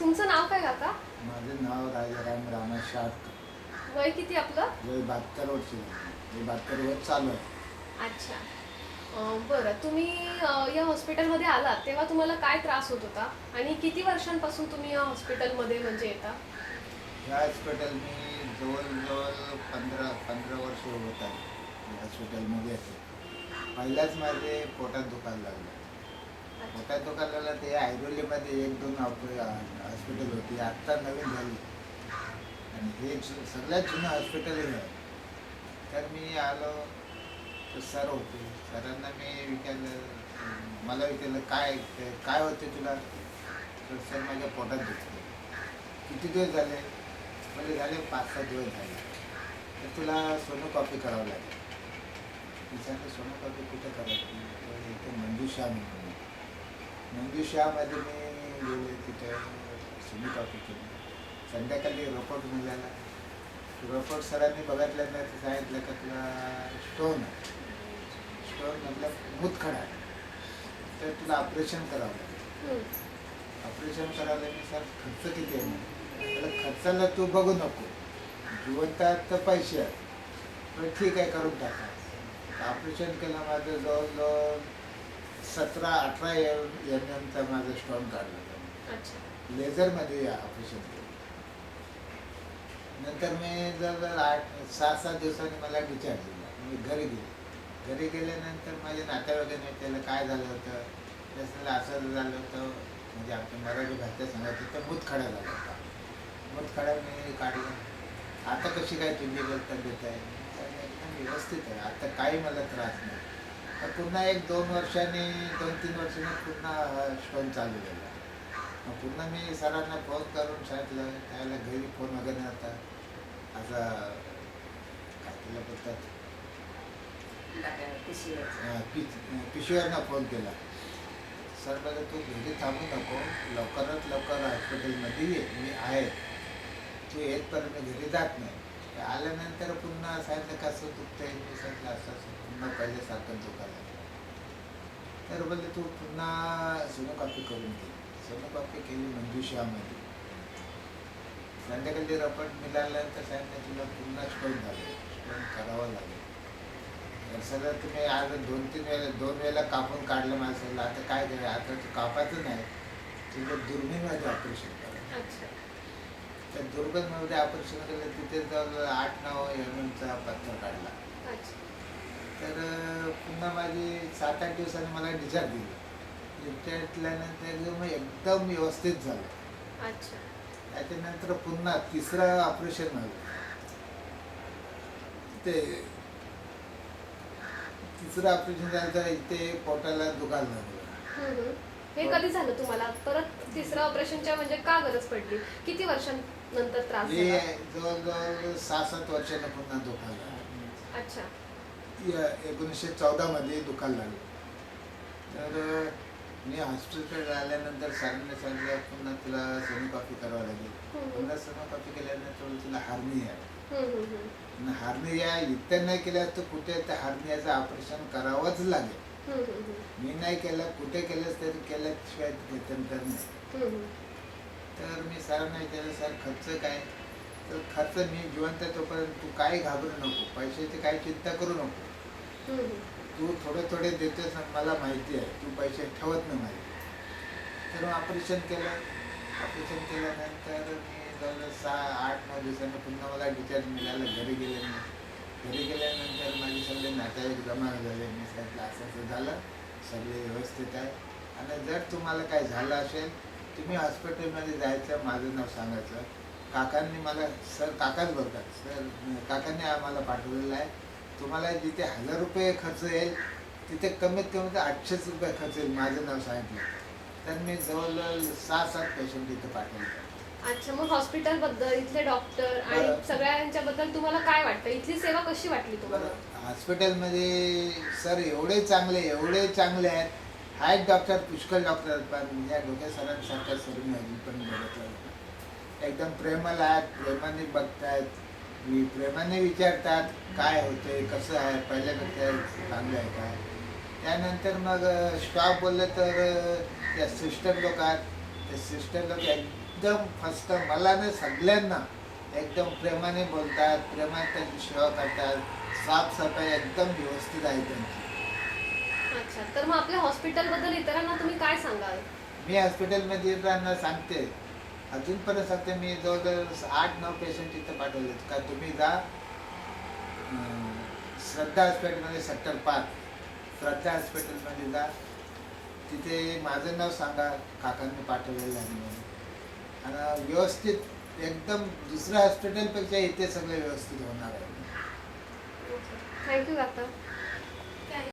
तुमचं नाव काय काका? माझं नाव राजाराम रामा शार्क. वय किती आपलं? वय 72 वर्षी झाली. हे 72 वर्ष चालू आहे. अच्छा. बरं, तुम्ही या हॉस्पिटलमध्ये आलात तेव्हा तुम्हाला काय त्रास होत होता आणि किती वर्षांपासून तुम्ही या हॉस्पिटलमध्ये म्हणजे येता? ह्या हॉस्पिटल मी जवळजवळ 15 वर्ष होत आहे या हॉस्पिटलमध्ये येते. पहिल्याच माझे पोटात दुखायला लागलं. पोटात दुखायला लागलं ते ऐरोलीमध्ये 1-2 हॉस्पिटल होती, आत्ता नवीन झाली आणि हे सगळ्यात जुनं हॉस्पिटल हे आहे. तर मी आलो तर सर होते. सरांना मी विचारलं, मला विचारलं काय काय होते तुला? तर सर माझ्या पोटात दुखते. किती दिवस झाले? म्हणजे झाले 5-6 दिवस झाले. तर तुला सोनोकॉपी करावं लागेल. विचारलं सोनोकॉपी कुठे करायची? तर इथे मंजूषा म्हणून. मंजूषामध्ये मी गेले, तिथे सोनोकॉपी केली. संध्याकाळी रिपोर्ट मिळाला. रिपोर्ट सरांनी बघितल्यानंतर सांगितलं का तुला स्टोन आहे. स्टोन मतलब मूतखडा आहे. तर तुला ऑपरेशन करावं लागेल. ऑपरेशन करायला मी सर खर्च किती आहे? त्याला खर्चाला तू बघू नको, जिवंतात तर पैसे आहेत, पण ठीक आहे करून टाका. ऑपरेशन केलं माझं जवळजवळ 17-18 MM माझं स्टोन काढलं त्यांनी. लेझरमध्ये ऑपरेशन केलं. नंतर मी जर 6-7 दिवसांनी मला डिस्चार्ज दिला. मी घरी गेले. घरी गेल्यानंतर माझ्या नातेवाईकांनी त्याला काय झालं होतं, त्याला असं झालं होतं, म्हणजे आपण मराठी भाषेत सांगायचं तर मूतखडा झाला होता. मूतखडा मी काढला. आता कशी काय तुझी तब्येत आहे? एकदम व्यवस्थित आहे, आता काही मला त्रास नाही. तर पुन्हा 1-2 वर्षांनी 2-3 वर्षांनी पुन्हा स्टोन चालू झाला. मग पुन्हा मी सरांना फोन करून सांगितलं, त्याला घरी फोन वगैरे नव्हता. असा काय त्याला बोलतात पिशवीवरनं फोन केला. सर बोलले तू घरी थांबू नको, लवकरात लवकर हॉस्पिटलमध्ये ये, मी आहे. तू येतपर्यंत मी घरी जात नाही. ते आल्यानंतर पुन्हा सांगितलं कसं दुखतंय? मी सांगितलं असं असं पुन्हा पहिल्यासारखं दुखायला. तर बोलले तू पुन्हा सोनोकॉपी करून घे. सोनोकॉपी केली मंजूषामध्ये. संध्याकाळी रिपोर्ट मिळाल्यानंतर सांगितलं तुला पुन्हा स्टोन झालं, स्टोन करावं लागेल. तर सगळं तुम्ही आज 2 वेळेला कापून काढलं माझं. आता काय करायचं? आता तू कापायचं नाही, तुझं दुर्बीणमध्ये ऑपरेशन करायचं. त्या दुर्बीणमध्ये ऑपरेशन केलं, तिथे जवळ 8-9 MM पत्थर काढला. तर पुन्हा माझी 7-8 दिवसांनी मला डिस्चार्ज दिलं. डिस्चार्ज दिल्यानंतर एकदम व्यवस्थित झालं. त्याच्यानंतर पुन्हा 3रं ऑपरेशन झालं. ते 3रं ऑपरेशन झालं तर इथे पोटाला दुखायला लागलं. हे कधी झालं तुम्हाला? परत 3रं ऑपरेशनच्या म्हणजे का गरज पडली? किती वर्षांनंतर त्रास हे झाला? जवळजवळ 6-7 वर्षांना पुन्हा दुखायला. अच्छा. 1914 मध्ये दुखायला लागलं. तर मी हॉस्पिटल आल्यानंतर सरांनी सांगितलं पुन्हा तुला सोनोकॉपी करावं लागेल. पुन्हा सोनोकॉपी केल्यानंतर तुला हार्निया आहे. हार्निया इथं नाही केलं तर कुठे त्या हार्नियाचं ऑपरेशन करावंच लागेल. मी नाही केलं, कुठे केलंच तरी केल्याशिवाय तर नाही. तर मी सरांना विचारलं सर खर्च काय? तर खर्च मी जिवंत तोपर्यंत तू काही घाबरू नको, पैशाची काही चिंता करू नको. तू थोडे देतोस मला माहिती आहे, तू पैसे ठेवत नाही माहिती. तर ऑपरेशन केलं. ऑपरेशन केल्यानंतर मी जवळ 6-8-9 दिवसांनी पुन्हा मला डिस्चार्ज मिळाला. घरी गेले मी. घरी गेल्यानंतर माझे सगळे नातेवाईक जमा झाले. मी सांगितलं असं असं झालं, सगळे व्यवस्थित आहे आणि जर तुम्हाला काही झालं असेल तुम्ही हॉस्पिटलमध्ये जायचं, माझं नाव सांगायचं. काकांनी मला सर काकाच बोलतात, सर काकांनी आम्हाला पाठवलेलं आहे. तुम्हाला जिथे 1000 रुपये खर्च येईल तिथे कमीत कमी तर 800 रुपये खर्च येईल. माझं नाव सांगितलं तर मी जवळजवळ 6-7 पेशंट इथे पाठवले. अच्छा, मग हॉस्पिटल बद्दल, इथले डॉक्टर आणि सगळ्यांच्याबद्दल तुम्हाला काय वाटतं? इथली सेवा कशी वाटली तुम्हाला? हॉस्पिटलमध्ये सर एवढे चांगले आहेत. आहेत डॉक्टर, पुष्कळ डॉक्टर, पण या डोक्या सरांसारख्या सर मी अजून पण बघितलं. एकदम प्रेमळ आहेत, प्रेमाने बघतायत, प्रेमाने विचारतात काय होते, कसं आहे, पहिल्यापेक्षा चांगलं आहे काय. त्यानंतर मग स्टॉफ बोललं तर त्या सिस्टर लोक आहेत. ते सिस्टर लोक एकदम फर्स्ट मला ना सगळ्यांना एकदम प्रेमाने बोलतात, प्रेमाने त्यांची सेवा करतात, साफसफाई एकदम व्यवस्थित आहे त्यांची. अच्छा, तर मग आपल्या हॉस्पिटलबद्दल इतरांना तुम्ही काय सांगाल? मी हॉस्पिटलमध्ये येताना सांगते, अजूनपर्यंत सांगते, मी जवळजवळ 8-9 पेशंट इथं पाठवलेत का तुम्ही जा श्रद्धा हॉस्पिटलमध्ये सेक्टर 5 श्रद्धा हॉस्पिटलमध्ये जा, तिथे माझं नाव सांगा, काकांनी पाठवलेलं आहे म्हणून. आणि व्यवस्थित एकदम दुसऱ्या हॉस्पिटलपेक्षा इथे सगळं व्यवस्थित होणार आहे. थँक्यू काका.